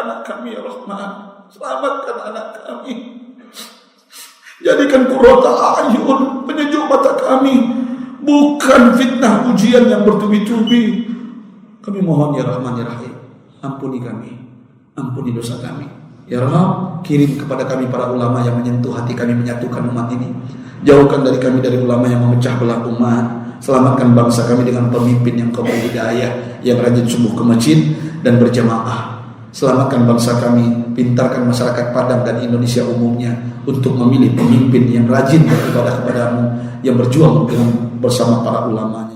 anak kami ya Rahman. Selamatkan anak kami. Jadikan qurrata a'yun, penyejuk mata kami, bukan fitnah ujian yang bertubi-tubi. Kami mohon ya Rahman ya Rahim, ampuni kami, ampuni dosa kami. Ya Rabb, kirim kepada kami para ulama yang menyentuh hati kami, menyatukan umat ini. Jauhkan dari kami dari ulama yang memecah belah umat. Selamatkan bangsa kami dengan pemimpin yang kau beri hidayah, yang rajin subuh ke masjid dan berjamaah. Selamatkan bangsa kami, pintarkan masyarakat Padang dan Indonesia umumnya untuk memilih pemimpin yang rajin beribadah kepadamu, yang berjuang bersama para ulamanya.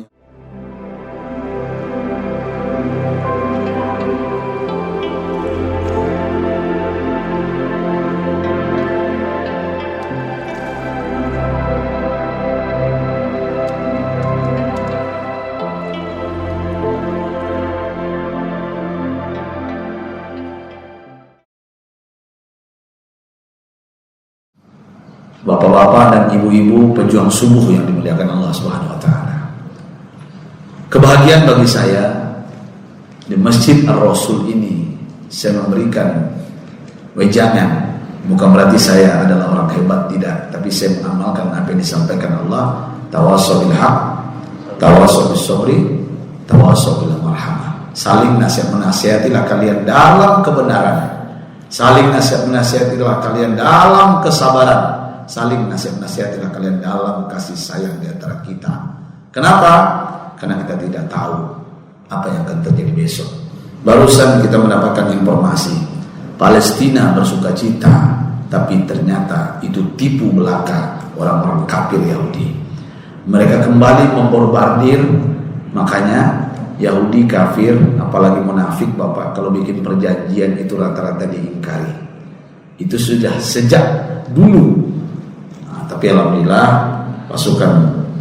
Bapak-bapak dan ibu-ibu pejuang subuh yang dimuliakan Allah Subhanahu wa taala. Kebahagiaan bagi saya di Masjid Ar-Rasul ini saya memberikan wejangan. Bukan berarti saya adalah orang hebat, tidak, tapi saya mengamalkan apa yang disampaikan Allah, tawassaw bil haq, tawassaw bis sabri, tawassaw bil marhamah. Saling nasihat-menasihatilah kalian dalam kebenaran. Saling nasihat-menasihatilah kalian dalam kesabaran. Saling nasihat-nasihatilah kalian dalam kasih sayang di antara kita. Kenapa? Karena kita tidak tahu apa yang akan terjadi besok. Barusan kita mendapatkan informasi Palestina bersukacita, tapi ternyata itu tipu belaka orang-orang kafir Yahudi. Mereka kembali membombardir. Makanya Yahudi kafir, apalagi munafik Bapak, kalau bikin perjanjian itu rata-rata diingkari. Itu sudah sejak dulu. Tapi alhamdulillah pasukan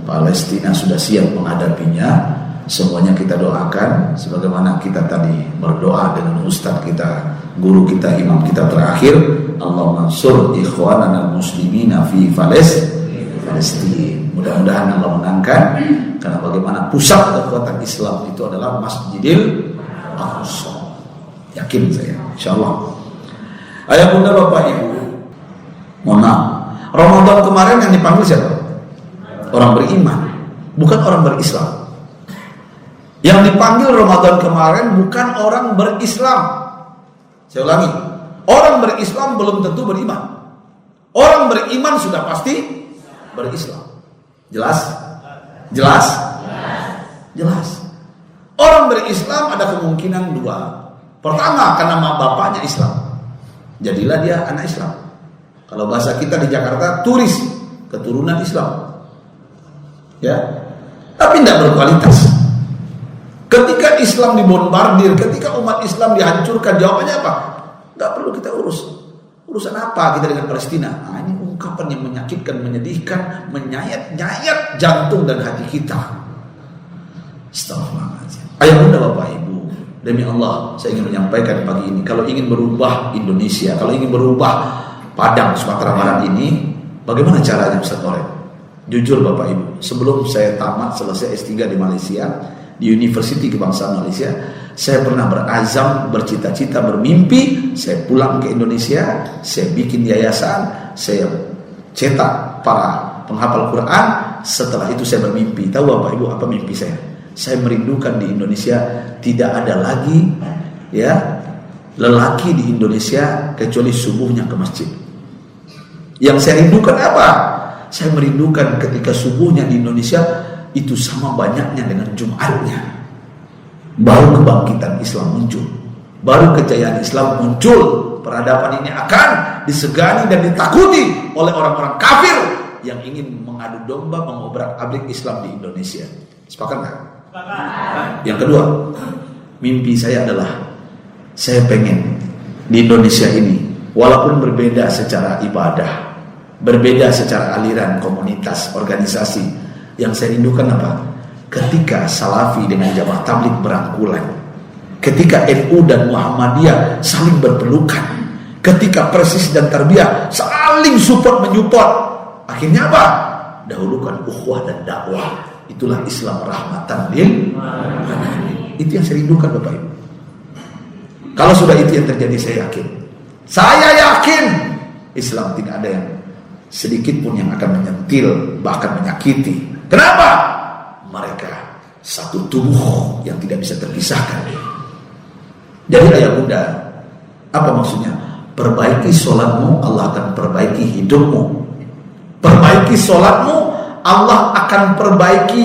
Palestina sudah siap menghadapinya. Semuanya kita doakan sebagaimana kita tadi berdoa dengan ustaz kita, guru kita, imam kita terakhir, Allahumma ansur ikhwanana muslimina fi Palestina. Mudah-mudahan Allah menangkan, karena bagaimana pusat kekuatan Islam itu adalah Masjidil Aqsa. Yakin saya, insyaallah. Ayah bunda bapak ibu, mohon maaf, Ramadan kemarin yang dipanggil siapa? Orang beriman, bukan orang berislam. Yang dipanggil Ramadan kemarin bukan orang berislam. Saya ulangi, orang berislam belum tentu beriman. Orang beriman sudah pasti berislam. Jelas? Jelas? Jelas. Orang berislam ada kemungkinan dua. Pertama, karena bapaknya Islam, jadilah dia anak Islam. Kalau bahasa kita di Jakarta, turis, keturunan Islam. Ya, tapi tidak berkualitas. Ketika Islam dibombardir, ketika umat Islam dihancurkan, jawabannya apa? Tidak perlu kita urus. Urusan apa kita dengan Palestina? Nah, ini ungkapan yang menyakitkan, menyedihkan, menyayat-nyayat jantung dan hati kita. Astagfirullahaladzim. Ayah bunda bapak ibu, demi Allah saya ingin menyampaikan pagi ini, kalau ingin berubah Indonesia, kalau ingin berubah Padang, Sumatera Barat ini, bagaimana caranya Ustaz Orek? Jujur Bapak Ibu, sebelum saya tamat selesai S3 di Malaysia, di University Kebangsaan Malaysia, saya pernah berazam, bercita-cita, bermimpi, saya pulang ke Indonesia, saya bikin yayasan, saya cetak para penghafal Quran. Setelah itu saya bermimpi. Tahu Bapak Ibu apa mimpi saya? Saya merindukan di Indonesia tidak ada lagi ya lelaki di Indonesia kecuali subuhnya ke masjid. Yang saya rindukan apa? Saya merindukan ketika subuhnya di Indonesia itu sama banyaknya dengan Jumatnya. Baru kebangkitan Islam muncul, baru kejayaan Islam muncul. Peradaban ini akan disegani dan ditakuti oleh orang-orang kafir yang ingin mengadu domba, mengobrak-abrik Islam di Indonesia. Sepakat nggak? Yang kedua, mimpi saya adalah saya pengen di Indonesia ini, walaupun berbeda secara ibadah, berbeda secara aliran, komunitas, organisasi, yang saya rindukan apa? Ketika Salafi dengan Jamaah Tabligh berangkulan, ketika NU dan Muhammadiyah saling berpelukan, ketika Persis dan Tarbiyah saling support menyupport, akhirnya apa? Dahulukan ukhuwah dan dakwah. Itulah Islam rahmatan lil alamin. Itu yang saya rindukan Bapak Ibu. Kalau sudah itu yang terjadi, saya yakin Islam tidak ada yang sedikit pun yang akan menyentil, bahkan menyakiti. Kenapa? Mereka satu tubuh yang tidak bisa terpisahkan. Jadi ayah bunda, apa maksudnya? Perbaiki sholatmu, Allah akan perbaiki hidupmu. Perbaiki sholatmu, Allah akan perbaiki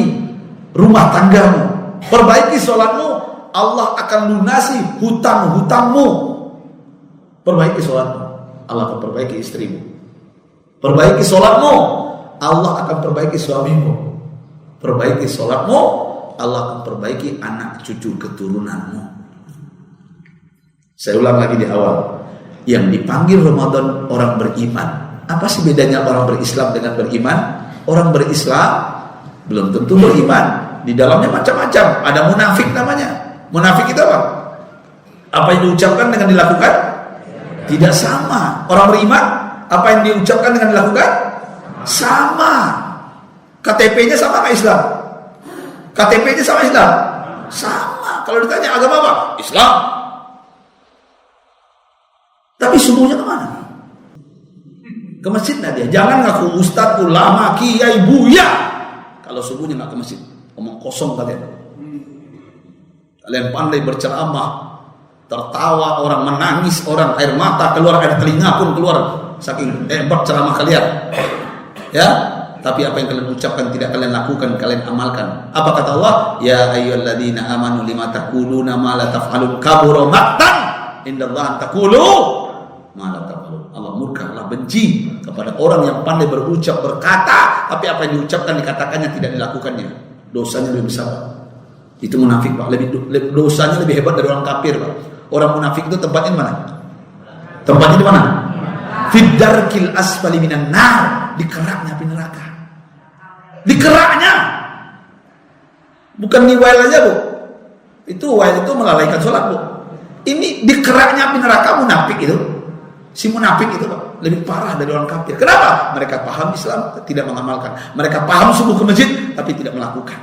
rumah tanggamu. Perbaiki sholatmu, Allah akan lunasi hutang-hutangmu. Perbaiki sholatmu, Allah akan perbaiki istrimu. Perbaiki sholatmu, Allah akan perbaiki suamimu. Perbaiki sholatmu, Allah akan perbaiki anak cucu keturunanmu. Saya ulang lagi di awal. Yang dipanggil Ramadan orang beriman. Apa sih bedanya orang berislam dengan beriman? Orang berislam belum tentu beriman. Di dalamnya macam-macam. Ada munafik namanya. Munafik itu apa? Apa yang diucapkan dengan dilakukan tidak sama. Orang beriman, apa yang diucapkan dengan dilakukan sama. KTP-nya sama nggak Islam? KTP-nya sama Islam? Sama. Kalau ditanya agama apa? Islam. Tapi subuhnya kemana? Ke masjid nggak dia? Jangan ngaku ustadz, ulama, kiai, buya. Kalau subuhnya nggak ke masjid, omong kosong kalian. Kalian pandai berceramah, tertawa orang, menangis orang, air mata keluar, air telinga pun keluar, saking hebat ceramah kalian. Ya, tapi apa yang kalian ucapkan tidak kalian lakukan, kalian amalkan. Apa kata Allah? Ya ayyuhalladzina amanu lima taquluna ma la taf'alun, kabura maqtan indallahi taqulu ma la taf'alun. Allah murka, Allah benci kepada orang yang pandai berucap, berkata, tapi apa yang diucapkan dikatakannya tidak dilakukannya. Dosanya lebih besar. Itu munafik, Pak. Dosanya lebih hebat dari orang kafir, Pak. Orang munafik itu tempatnya mana? Tempatnya di mana? Fiddarkil asfali minan nar, di keraknya api neraka. Di keraknya. Bukan di wail aja, Bu. Itu wail itu melalaikan sholat, Bu. Ini di keraknya api neraka munafik itu. Si munafik itu, Pak, lebih parah dari orang kafir. Kenapa? Mereka paham Islam, tidak mengamalkan. Mereka paham subuh ke masjid, tapi tidak melakukan.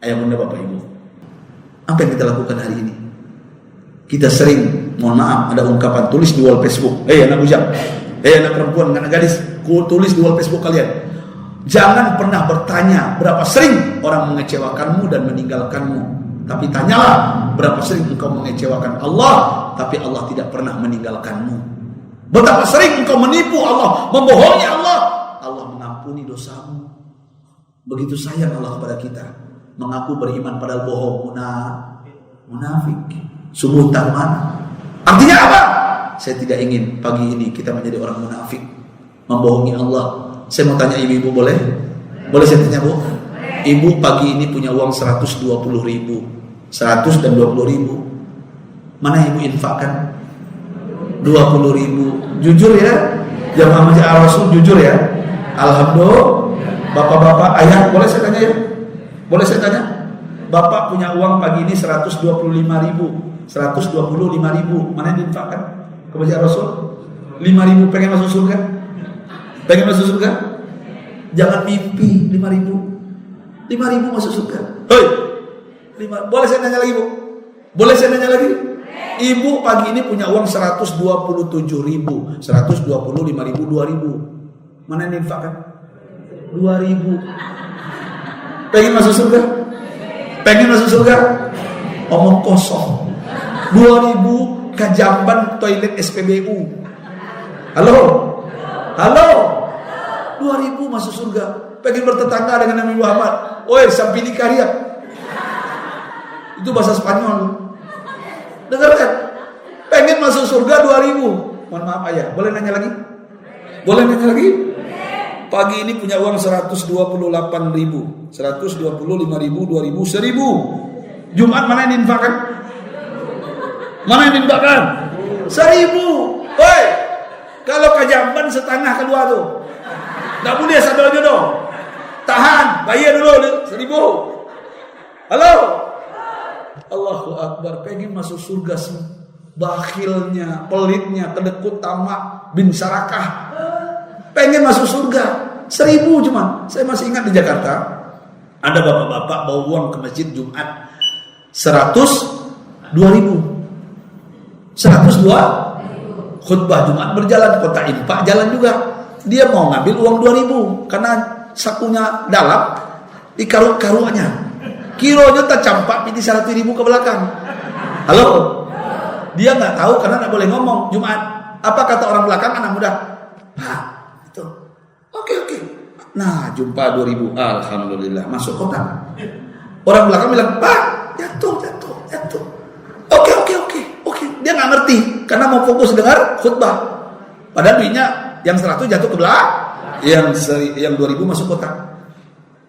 Ayah bunda bapak ibu, apa yang kita lakukan hari ini? Kita sering, mohon maaf, ada ungkapan tulis di wall Facebook. Anak bujang, anak perempuan, anak gadis, tulis di wall Facebook kalian. Jangan pernah bertanya berapa sering orang mengecewakanmu dan meninggalkanmu. Tapi tanyalah berapa sering engkau mengecewakan Allah, tapi Allah tidak pernah meninggalkanmu. Betapa sering engkau menipu Allah, membohongi Allah, Allah mengampuni dosamu. Begitu sayang Allah kepada kita. Mengaku beriman padahal bohong, munafik. Subuh tak mana? Artinya apa? Saya tidak ingin pagi ini kita menjadi orang munafik, membohongi Allah. Saya mau tanya ibu-ibu, boleh? Boleh saya tanya, Bu? Ibu pagi ini punya uang 120.000, 100 dan 20.000. Mana ibu infakkan? 20.000. Jujur ya, jamaah masjid Al-Rasul, jujur ya. Alhamdulillah. Bapak-bapak, ayah, boleh saya tanya ya? Boleh saya tanya? Bapak punya uang pagi ini 125.000, 125.000. Mana yang diinfakkan ke masjid Al-Rasul? 5.000. Pengen masuk surga? Pengen masuk surga? Jangan mimpi 5.000. 5.000 masuk surga. Hei, 5. Boleh saya tanya lagi, Bu? Boleh saya tanya lagi? Ibu pagi ini punya uang 127.000, 125.000, 2.000. Mana yang diinfakkan? 2.000. Pengen masuk surga? Pengen masuk surga? Omong kosong. 2.000 ke jamban toilet SPBU. Halo? Halo? 2.000 masuk surga. Pengen bertetangga dengan Nabi Muhammad. Oi, sampini karya. Itu bahasa Spanyol. Dengarkan. Pengen masuk surga 2.000. Mohon maaf ayah, boleh nanya lagi? Boleh nanya lagi? Pagi ini punya uang 128.000, 125.000, 2.000, 1.000. Jumat mana yang diinfakkan? Mana yang diinfakkan? 1.000. Hoi, kalau ke jamban setengah kedua tuh. Nggak boleh sambil jodoh. Tahan, bayar dulu 1.000. Halo? Allahu Akbar. Pengen masuk surga sih. Bakhilnya, pelitnya, kedekut, tamak, bin sarakah. Pengen masuk surga. 1.000 cuma. Saya masih ingat di Jakarta, ada bapak-bapak bawa uang ke masjid Jumat 2.000. 102 khutbah Jumat berjalan, kota infak jalan juga. Dia mau ngambil uang 2.000 karena sakunya dalam di karuannya. Kilonya tak campak di 100.000 ke belakang. Halo? Dia nggak tahu karena nggak boleh ngomong Jumat. Apa kata orang belakang anak muda? Nah, itu. Oke. Nah, jumpa 2.000. Alhamdulillah, masuk kota. Orang belakang bilang, Pak, jatuh. Oke. Dia nggak ngerti karena mau fokus dengar khutbah. Padahal duitnya yang 100 jatuh ke belakang, yang 2.000 masuk kota.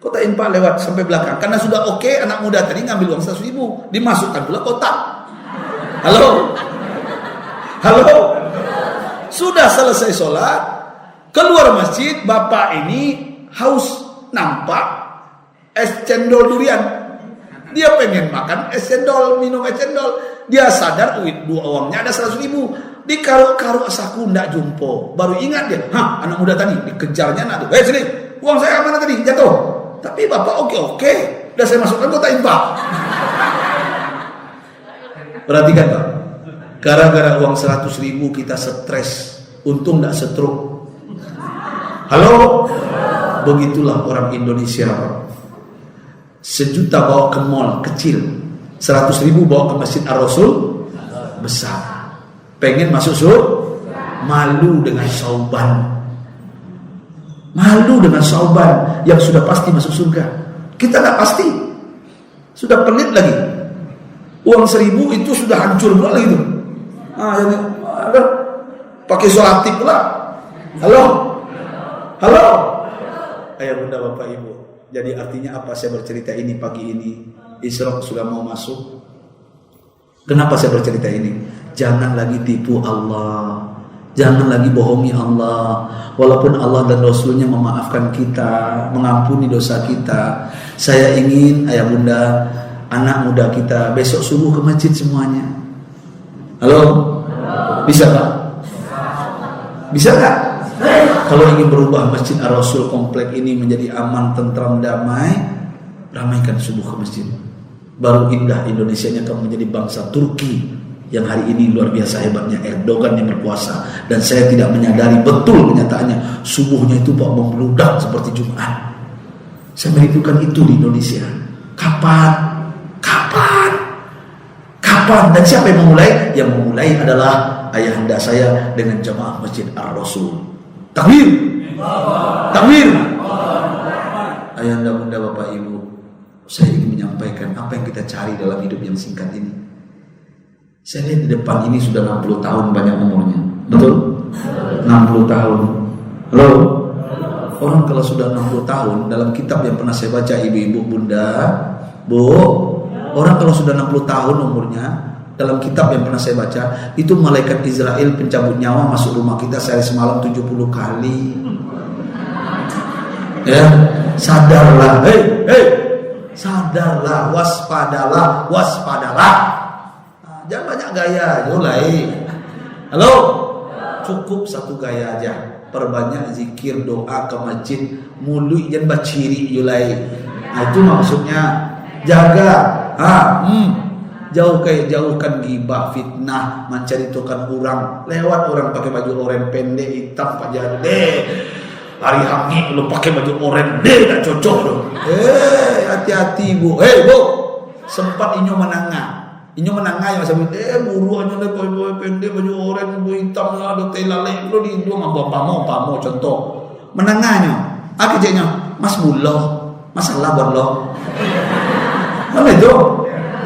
Kota infak lewat sampai belakang. Karena sudah oke, anak muda tadi ngambil uang 100.000, dimasukkan pula kota. Halo. Sudah selesai sholat, keluar masjid, bapak ini haus, nampak es cendol durian. Dia pengen makan es cendol, minum es cendol. Dia sadar uangnya ada 100.000. Di karu saku ndak jumpo. Baru ingat dia, anak muda tadi dikejarnya anak tuh. Sini, uang saya mana tadi? Jatuh. Tapi bapak oke. Udah saya masukkan kota infak. Perhatikan Pak. Gara-gara uang 100.000 kita stres. Untung ndak stroke. Halo. Begitulah orang Indonesia Pak. 1 juta bawa ke mall kecil, 100.000 bawa ke Masjid Ar-Rasul besar. Pengen masuk surga, malu dengan sauban yang sudah pasti masuk surga. Kita nggak pasti, sudah pelit lagi. Uang 1.000 itu sudah hancur pula gitu. Yang ada pakai solatif pula. Halo. Ayah bunda bapak ibu. Jadi artinya apa saya bercerita ini pagi ini? Isra sudah mau masuk. Kenapa saya bercerita ini? Jangan lagi tipu Allah. Jangan lagi bohongi Allah. Walaupun Allah dan Rasulnya memaafkan kita, mengampuni dosa kita. Saya ingin ayah bunda, anak muda kita besok subuh ke masjid semuanya. Halo? Bisa Pak? Bisa nggak? Kalau ingin berubah Masjid Ar-Rasul komplek ini menjadi aman, tentram, damai, ramaikan subuh ke masjid. Baru indah Indonesianya akan menjadi bangsa Turki yang hari ini luar biasa hebatnya Erdogan yang berkuasa. Dan saya tidak menyadari betul kenyataannya subuhnya itu Pak membludak seperti Jumat. Saya merindukan itu di Indonesia. Kapan? Dan siapa yang memulai? Yang memulai adalah ayahanda saya dengan jamaah Masjid Ar-Rasul. Takbir. Ayahanda bunda bapak ibu, saya ingin menyampaikan apa yang kita cari dalam hidup yang singkat ini. Saya lihat di depan ini sudah 60 tahun banyak umurnya. Betul? 60 tahun. Halo? Orang kalau sudah 60 tahun, dalam kitab yang pernah saya baca ibu-ibu bunda, bu, orang kalau sudah 60 tahun umurnya, dalam kitab yang pernah saya baca, itu malaikat Israel pencabut nyawa masuk rumah kita sehari semalam 70 kali. Ya, sadarlah, sadarlah, waspadalah. Jangan banyak gaya, mulai. Halo, cukup satu gaya aja. Perbanyak zikir, doa ke masjid, mulut jangan baciri, yulai. Itu maksudnya jaga. Jauhkan ghibah, fitnah, menceritakan orang. Lewat orang pakai baju oranye pendek hitam Pak Jade. Hari hangi lu pakai baju oranye tak cocok loh. Hati-hati bu. Bu, sempat inyo menangah yang saya bilang, buru aja deh baju pendek, baju oranye, baju hitam lah, ada telale lu di dua ngambang pamo contoh. Menangahnya, kerjanya Mas Buloh, masalah buat lo. Mana itu?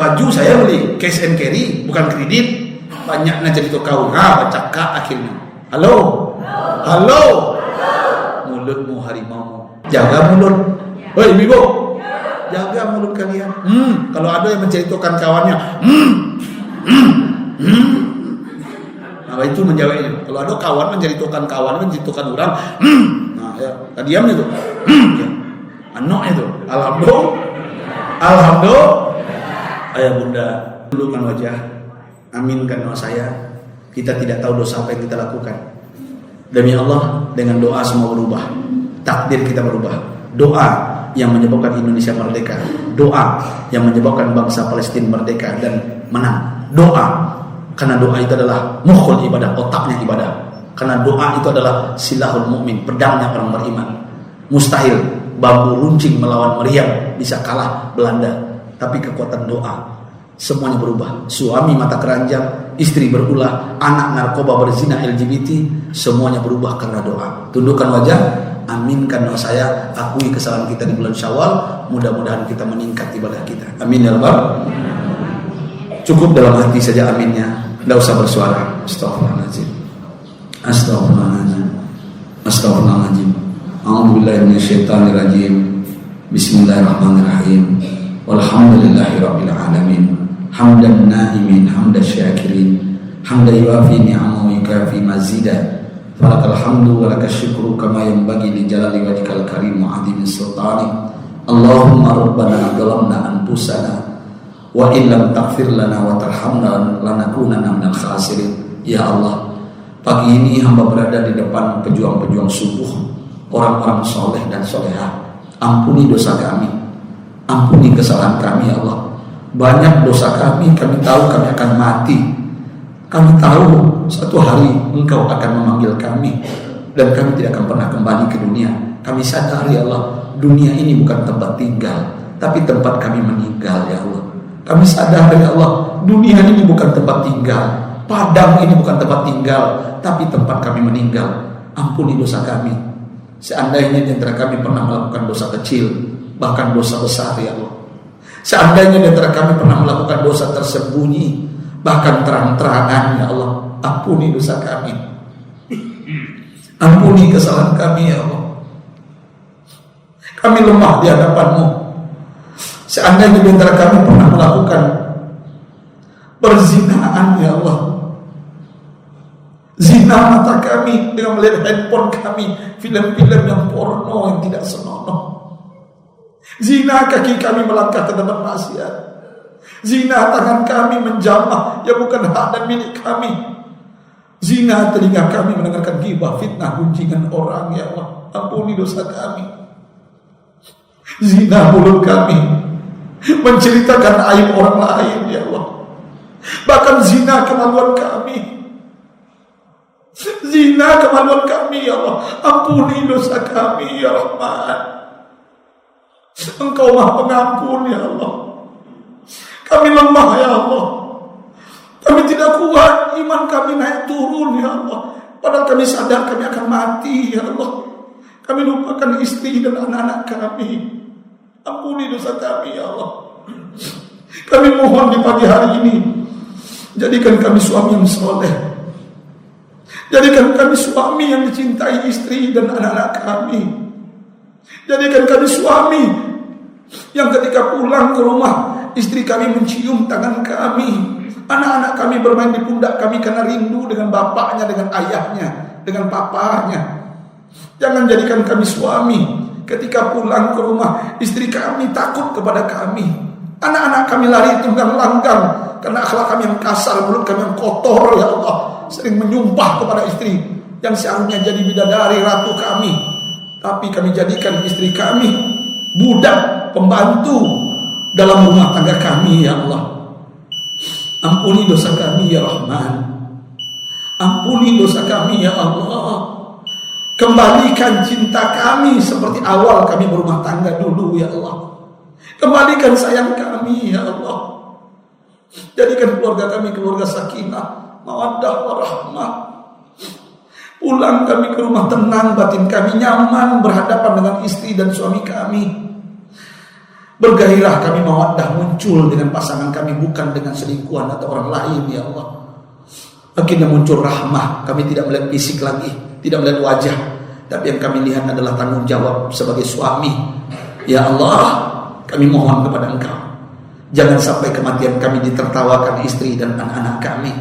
Baju saya beli cash and carry, bukan kredit. Banyaknya jadi kau baca kak akhirnya. Halo. Mulutmu harimau. Jaga mulut. Woi ibu, jaga mulut kalian. Kalau ada yang menceritakan kawannya, nah itu menjawabnya. Kalau ada kawan menceritakan orang, nah ya, diam itu. Itu. Alhamdulillah. Ayah bunda, tundukkan wajah, aminkan doa saya. Kita tidak tahu dosa apa yang kita lakukan. Demi Allah, dengan doa semua berubah. Takdir kita berubah. Doa yang menyebabkan Indonesia merdeka. Doa yang menyebabkan bangsa Palestina merdeka dan menang. Doa Karena doa itu adalah mukhul ibadah, otaknya ibadah. Karena doa itu adalah silahul mukmin, pedangnya orang beriman. Mustahil bambu runcing melawan meriam bisa kalah Belanda, tapi kekuatan doa semuanya berubah. Suami mata keranjang, istri berulah, anak narkoba berzina, LGBT, semuanya berubah karena doa. Tundukkan wajah, aminkan doa saya, akui kesalahan kita di bulan Syawal, mudah-mudahan kita meningkat ibadah kita. Amin ya rabbal. Cukup dalam hati saja aminnya, tidak usah bersuara. Astagfirullahaladzim, astagfirullahaladzim, astagfirullahaladzim. A'udzubillahi minasyaitonirrajim. Bismillahirrahmanirrahim. Walhamdulillahirabbil alamin. Hamdan na'imin, hamdan syakirin, hamdan yuafi ni'amahu yukafi mazidah. Falakal hamdu wa lakas syukru kama yanbaghi li jalali wajhikal karim wa 'azimi sultanik. Allahumma rabbana zalamna anfusana wa in lam taghfir lana wa tarhamna lanakunanna minal khasirin. Ya Allah, pagi ini hamba berada di depan pejuang-pejuang subuh, orang-orang soleh dan solehah. Ampuni dosa kami, ampuni kesalahan kami ya Allah. Banyak dosa kami tahu kami akan mati. Kami tahu suatu hari Engkau akan memanggil kami, dan kami tidak akan pernah kembali ke dunia. Kami sadar ya Allah, dunia ini bukan tempat tinggal, tapi tempat kami meninggal ya Allah. Kami sadar ya Allah, dunia ini bukan tempat tinggal, padang ini bukan tempat tinggal, tapi tempat kami meninggal. Ampuni dosa kami. Seandainya di antara kami pernah melakukan dosa kecil, bahkan dosa besar ya Allah. Seandainya di antara kami pernah melakukan dosa tersembunyi, bahkan terang-terangan ya Allah, ampuni dosa kami, ampuni kesalahan kami ya Allah. Kami lemah di hadapan-Mu. Seandainya di antara kami pernah melakukan perzinaan ya Allah, zina mata kami dengan melihat handphone kami, film-film yang porno yang tidak senonoh. Zina kaki kami melangkah ke tempat maksiat. Zina tangan kami menjamah yang bukan hak dan milik kami. Zina telinga kami mendengarkan ghibah, fitnah, gunjingan orang ya Allah. Ampuni dosa kami. Zina mulut kami menceritakan aib orang lain ya Allah. Bahkan zina kemaluan kami. Zina kemaluan kami ya Allah. Ampuni dosa kami ya Rahman. Engkau Maha Pengampun ya Allah. Kami lemah ya Allah. Kami tidak kuat, iman kami naik turun ya Allah. Padahal kami sadar kami akan mati ya Allah. Kami lupakan istri dan anak-anak kami. Ampuni dosa kami ya Allah. Kami mohon di pagi hari ini, jadikan kami suami yang soleh. Jadikan kami suami yang dicintai istri dan anak-anak kami. Jadikan kami suami yang ketika pulang ke rumah, istri kami mencium tangan kami, anak-anak kami bermain di pundak kami karena rindu dengan bapaknya, dengan ayahnya, dengan papanya. Jangan jadikan kami suami ketika pulang ke rumah, istri kami takut kepada kami, anak-anak kami lari tunggang langgang karena akhlak kami yang kasar, mulut kami yang kotor ya Allah, sering menyumpah kepada istri yang seharusnya jadi bidadari ratu kami, tapi kami jadikan istri kami budak, pembantu dalam rumah tangga kami ya Allah. Ampuni dosa kami ya Rahman. Ampuni dosa kami ya Allah. Kembalikan cinta kami seperti awal kami berumah tangga dulu ya Allah. Kembalikan sayang kami ya Allah. Jadikan keluarga kami keluarga sakinah, mawaddah warahmah. Pulang kami ke rumah tenang, batin kami nyaman berhadapan dengan istri dan suami kami. Bergairah kami mawaddah muncul dengan pasangan kami, bukan dengan selingkuhan atau orang lain ya Allah. Akhirnya muncul rahmah, kami tidak melihat fisik lagi, tidak melihat wajah, tapi yang kami lihat adalah tanggung jawab sebagai suami. Ya Allah, kami mohon kepada Engkau, jangan sampai kematian kami ditertawakan istri dan anak-anak kami.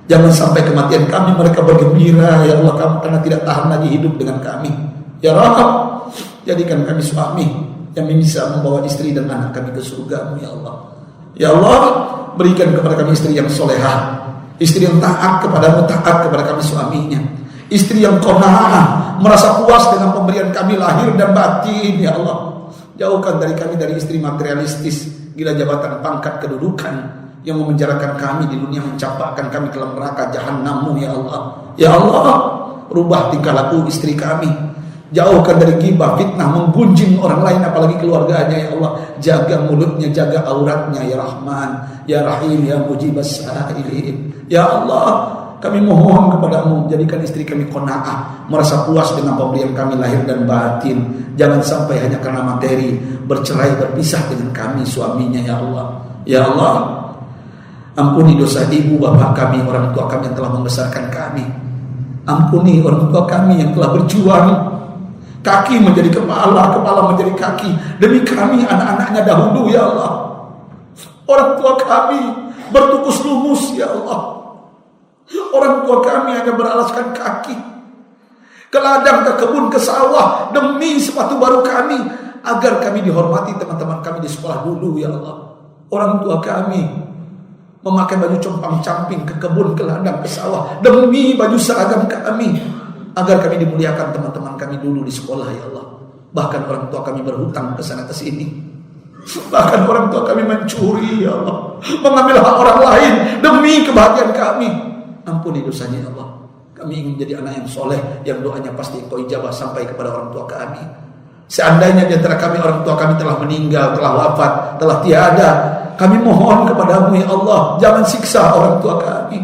Jangan sampai kematian kami mereka bergembira ya Allah, karena tidak tahan lagi hidup dengan kami. Ya Rabb, jadikan kami suami yang bisa membawa istri dan anak kami ke surga-Mu ya Allah. Ya Allah, berikan kepada kami istri yang solehah, istri yang taat kepada-Mu, taat kepada kami suaminya, istri yang qanaah, merasa puas dengan pemberian kami lahir dan batin ya Allah. Jauhkan dari kami dari istri materialistis, gila jabatan, pangkat, kedudukan, yang memenjarakan kami di dunia, mencampakkan kami ke dalam neraka jahanam-Mu ya Allah. Ya Allah, rubah tingkah laku istri kami, jauhkan dari ghibah, fitnah, menggunjing orang lain apalagi keluarganya ya Allah. Jaga mulutnya, jaga auratnya ya Rahman, ya Rahim, ya Mujibas Sa'ilin. Ya Allah, kami mohon kepada-Mu, jadikan istri kami qanaah, merasa puas dengan pemberian kami lahir dan batin. Jangan sampai hanya karena materi bercerai berpisah dengan kami suaminya ya Allah. Ya Allah, ampuni dosa ibu bapak kami, orang tua kami yang telah membesarkan kami. Ampuni orang tua kami yang telah berjuang, kaki menjadi kepala, kepala menjadi kaki, demi kami anak-anaknya dahulu ya Allah. Orang tua kami bertukus lumus ya Allah. Orang tua kami hanya beralaskan kaki ke ladang, ke kebun, ke sawah demi sepatu baru kami, agar kami dihormati teman-teman kami di sekolah dulu ya Allah. Orang tua kami memakai baju compang-camping ke kebun, ke ladang, ke sawah demi baju seragam kami, agar kami dimuliakan teman-teman kami dulu di sekolah ya Allah. Bahkan orang tua kami berhutang ke sana ke sini. Bahkan orang tua kami mencuri ya Allah, mengambil hak orang lain demi kebahagiaan kami. Ampuni dosanya ya Allah. Kami ingin menjadi anak yang soleh, yang doanya pasti Engkau ijabah sampai kepada orang tua kami. Seandainya di antara kami orang tua kami telah meninggal, telah wafat, telah tiada, kami mohon kepada-Mu ya Allah, jangan siksa orang tua kami.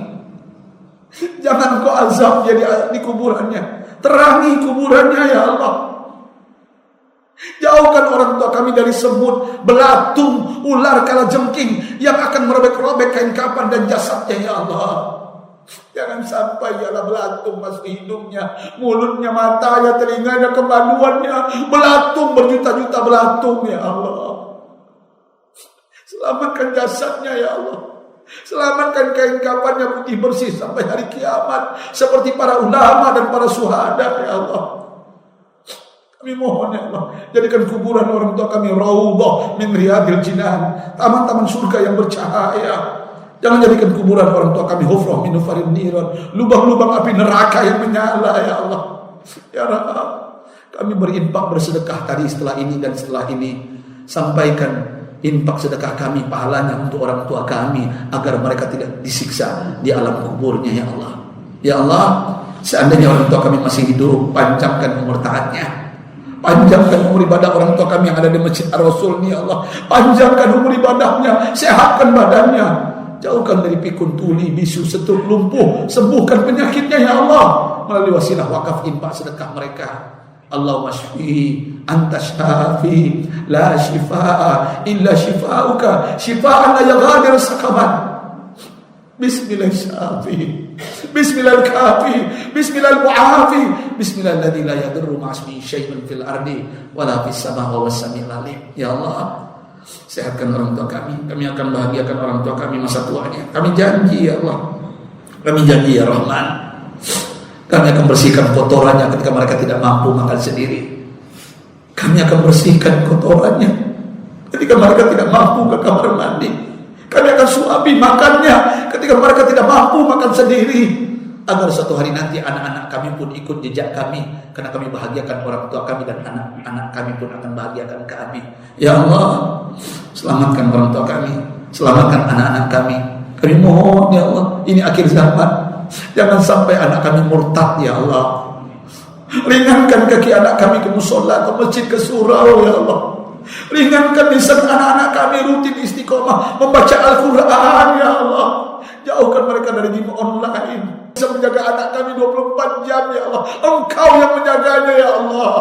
Jangan Engkau azab jadi di kuburannya, terangi kuburannya ya Allah. Jauhkan orang tua kami dari semut, belatung, ular, kalajengking yang akan merobek-robek kain kafan dan jasadnya ya Allah. Jangan sampai ialah belatung masuk hidungnya, mulutnya, matanya, telinganya, kemaluannya, belatung, berjuta-juta belatung ya Allah. Selamatkan jasadnya ya Allah. Selamatkan kain kafannya putih bersih sampai hari kiamat, seperti para ulama dan para syuhada ya Allah. Kami mohon ya Allah, jadikan kuburan orang tua kami raudhah min riyadil jinan, taman-taman surga yang bercahaya. Jangan jadikan kuburan orang tua kami hufrah min hufarin niran, lubang-lubang api neraka yang menyala ya Allah. Ya Rabb, kami berinfak bersedekah tadi, setelah ini dan setelah ini, sampaikan infak sedekah kami pahalanya untuk orang tua kami, agar mereka tidak disiksa di alam kuburnya ya Allah. Ya Allah, seandainya orang tua kami masih hidup, panjangkan umur taatnya, panjangkan umur ibadah orang tua kami yang ada di Masjid Ar-Rasul ni ya Allah. Panjangkan umur ibadahnya, sehatkan badannya, jauhkan dari pikun, tuli, bisu, stroke, lumpuh, sembuhkan penyakitnya ya Allah, melalui wasilah wakaf, infak, sedekah mereka. Allahumma shfihi anta syafi la shifaa illa shifauka shifaan la yaghadiru saqaman. Bismillah syafi, bismillah kafi, bismillah muafi, bismillah alladzi la yadurru ma'asmihi syai'un fil ardi wala fis samaa'i wa was-sami'il alim. Ya Allah, sehatkan orang tua kami. Kami akan bahagiakan orang tua kami masa tuanya. Kami janji ya Allah, kami janji ya Rahman, kami akan bersihkan kotorannya ketika mereka tidak mampu makan sendiri. Kami akan bersihkan kotorannya ketika mereka tidak mampu ke kamar mandi. Kami akan suapi makannya ketika mereka tidak mampu makan sendiri, agar suatu hari nanti anak-anak kami pun ikut jejak kami, karena kami bahagiakan orang tua kami, dan anak-anak kami pun akan bahagiakan kami. Ya Allah, selamatkan orang tua kami, selamatkan anak-anak kami. Kami mohon ya Allah, ini akhir zaman, jangan sampai anak kami murtad ya Allah. Ringankan kaki anak kami ke musola, ke masjid, ke surau ya Allah. Ringankan lisan anak-anak kami rutin istiqomah membaca Al-Quran ya Allah. Jauhkan mereka dari game online, bisa menjaga anak kami 24 jam ya Allah. Engkau yang menjaganya ya Allah.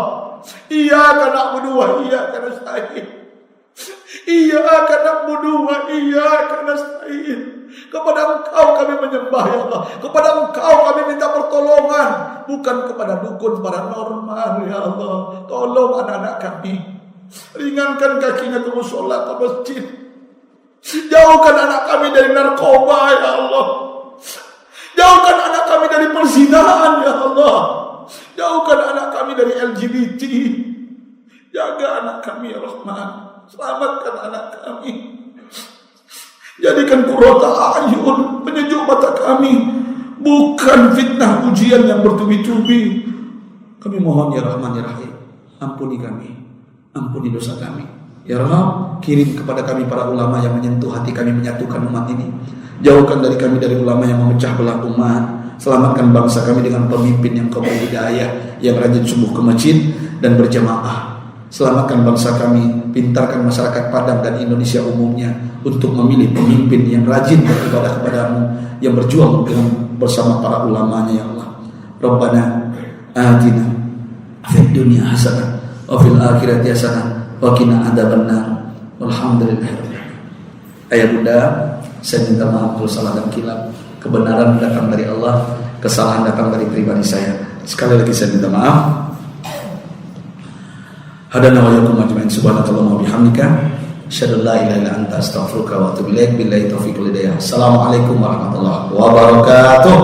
Iyyaka na'budu wa iyyaka nasta'in, iyyaka na'budu wa iyyaka nasta'in. Kepada Engkau kami menyembah ya Allah, kepada Engkau kami minta pertolongan, bukan kepada dukun paranormal ya Allah. Tolong anak-anak kami, ringankan kakinya ke musola, ke masjid. Jauhkan anak kami dari narkoba ya Allah. Jauhkan anak kami dari perzinahan ya Allah. Jauhkan anak kami dari LGBT. Jaga anak kami ya Rahman, selamatkan anak kami. Jadikan qurrata a'yun, penyejuk mata kami, bukan fitnah ujian yang bertubi-tubi. Kami mohon ya Rahman ya Rahim, ampuni kami, ampuni dosa kami. Ya Rabb, kirim kepada kami para ulama yang menyentuh hati kami, menyatukan umat ini. Jauhkan dari kami dari ulama yang memecah belah umat. Selamatkan bangsa kami dengan pemimpin yang kau beri hidayah, yang rajin subuh ke masjid dan berjamaah. Selamatkan bangsa kami, pintarkan masyarakat Padang dan Indonesia umumnya untuk memilih pemimpin yang rajin beribadah kepadamu, yang berjuang dengan bersama para ulamanya, ya Allah. Rabbana atina fid dunya hasanah wa fil akhirati hasanah wa qina adzabannar. Walhamdulillah. Ayah bunda, saya minta maaf kalau salah dan kilap. Kebenaran datang dari Allah, kesalahan datang dari pribadi saya. Sekali lagi saya minta maaf. Hadana wa yakum ajmain, subhanakallahumma wa bihamdika asyhadu an la ilaha illa anta astaghfiruka wa atubu ilaik. Billahi taufiq wal hidayah. Assalamualaikum warahmatullahi wabarakatuh.